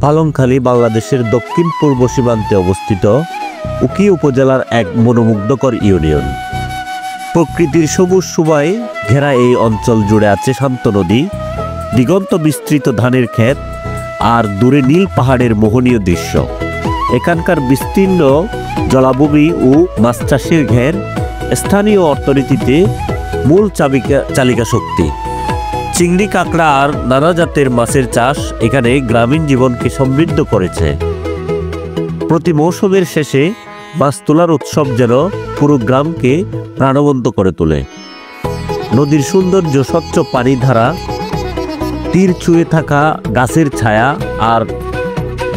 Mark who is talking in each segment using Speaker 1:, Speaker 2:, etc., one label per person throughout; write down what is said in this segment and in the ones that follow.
Speaker 1: পালংখালী বাংলাদেশের দক্ষিণ পূর্ব সীমান্তে অবস্থিত উকি উপজেলার এক মনোমুগ্ধকর ইউনিয়ন। প্রকৃতির সবুজ শোভায় ঘেরা এই অঞ্চল জুড়ে আছে শান্ত নদী, দিগন্ত বিস্তৃত ধানের ক্ষেত আর দূরে নীল পাহাড়ের মোহনীয় দৃশ্য। এখানকার বিস্তীর্ণ জলাভূমি ও মাছ চাষের ঘের স্থানীয় অর্থনীতিতে মূল চালিকা শক্তি। চিংড়ি, কাঁকড়া আর নানা জাতের মাছের চাষ এখানে গ্রামীণ জীবনকে সমৃদ্ধ করেছে। প্রতি মৌসুমের শেষে মাছ তোলার উৎসব যেন পুরো গ্রামকে প্রাণবন্ত করে তোলে। নদীর সৌন্দর্য, স্বচ্ছ পানি ধারা, তীর ছুঁয়ে থাকা গাছের ছায়া আর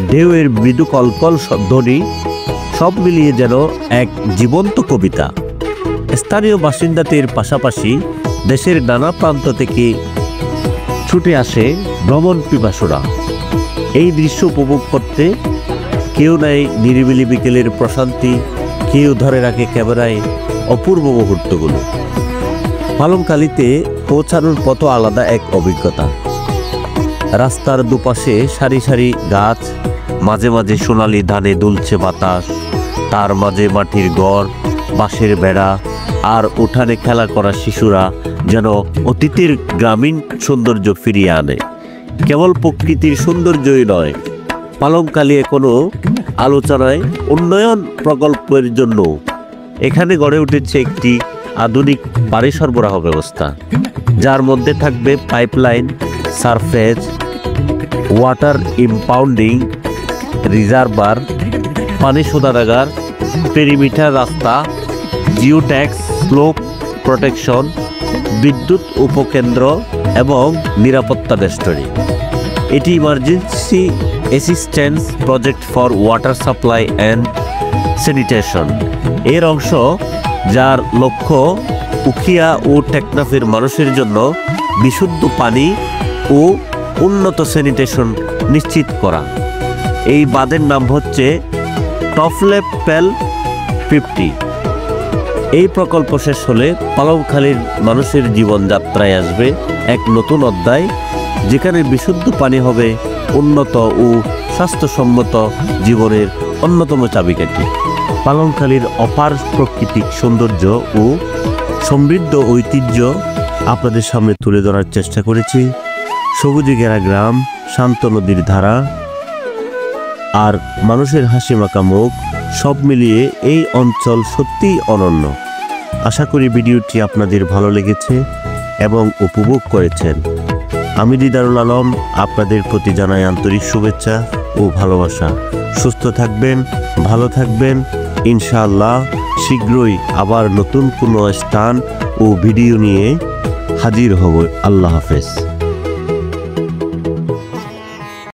Speaker 1: ঢেউয়ের মৃদু কলকল ধ্বনি সব মিলিয়ে যেন এক জীবন্ত কবিতা। স্থানীয় বাসিন্দাদের পাশাপাশি দেশের নানা প্রান্ত থেকে ছুটে আসে ভ্রমণ পিপাসুরা। এই দৃশ্য উপভোগ করতে কেউ নেয় নিরিবিলি বিকেলের প্রশান্তি, কেউ ধরে রাখে ক্যামেরায় অপূর্ব মুহূর্তগুলো। পালংখালীতে পৌঁছানোর পথ আলাদা এক অভিজ্ঞতা। রাস্তার দুপাশে সারি সারি গাছ, মাঝে মাঝে সোনালি ধানে দুলছে বাতাস, তার মাঝে মাটির ঘর, বাঁশের বেড়া আর উঠানে খেলা করা শিশুরা যেন অতীতের গ্রামীণ সৌন্দর্য ফিরিয়ে আনে। কেবল প্রকৃতির সৌন্দর্যই নয়, পালংখালী কোনো আলোচনায় উন্নয়ন প্রকল্পের জন্য এখানে গড়ে উঠেছে একটি আধুনিক পানি সরবরাহ ব্যবস্থা, যার মধ্যে থাকবে পাইপলাইন, সারফেস ওয়াটার ইম্পাউন্ডিং, রিজার্ভার, পানি শোধনাগার, পেরিমিটার রাস্তা, জিওট্যাক্স, স্লোপ প্রোটেকশন, বিদ্যুৎ উপকেন্দ্র এবং নিরাপত্তা বেষ্টনী। এটি emergency assistance project for water supply and sanitation এর অংশ, যার লক্ষ্য উখিয়া ও টেকনাফের মানুষের জন্য বিশুদ্ধ পানি ও উন্নত স্যানিটেশন নিশ্চিত করা। এই বাঁধের নাম হচ্ছে টফলেপেল 50। এই প্রকল্প শেষ হলে পালংখালীর মানুষের জীবনযাত্রায় আসবে এক নতুন অধ্যায়, যেখানে বিশুদ্ধ পানি হবে উন্নত ও স্বাস্থ্যসম্মত জীবনের অন্যতম চাবিকাঠি। পালংখালীর অপার প্রাকৃতিক সৌন্দর্য ও সমৃদ্ধ ঐতিহ্য আপনাদের সামনে তুলে ধরার চেষ্টা করেছি। সবুজে ঘেরা গ্রাম, শান্ত নদীর ধারা আর মানুষের হাসি মাখা মুখ, সব মিলিয়ে এই অঞ্চল সত্যিই অনন্য। আশা করি ভিডিওটি আপনাদের ভালো লেগেছে এবং উপভোগ করেছেন। আমি দিদারুল আলম আপনাদের প্রতি জানাই আন্তরিক শুভেচ্ছা ও ভালোবাসা। সুস্থ থাকবেন, ভালো থাকবেন। ইনশাআল্লাহ শীঘ্রই আবার নতুন কোনো স্থান ও ভিডিও নিয়ে হাজির হব। আল্লাহ হাফেজ।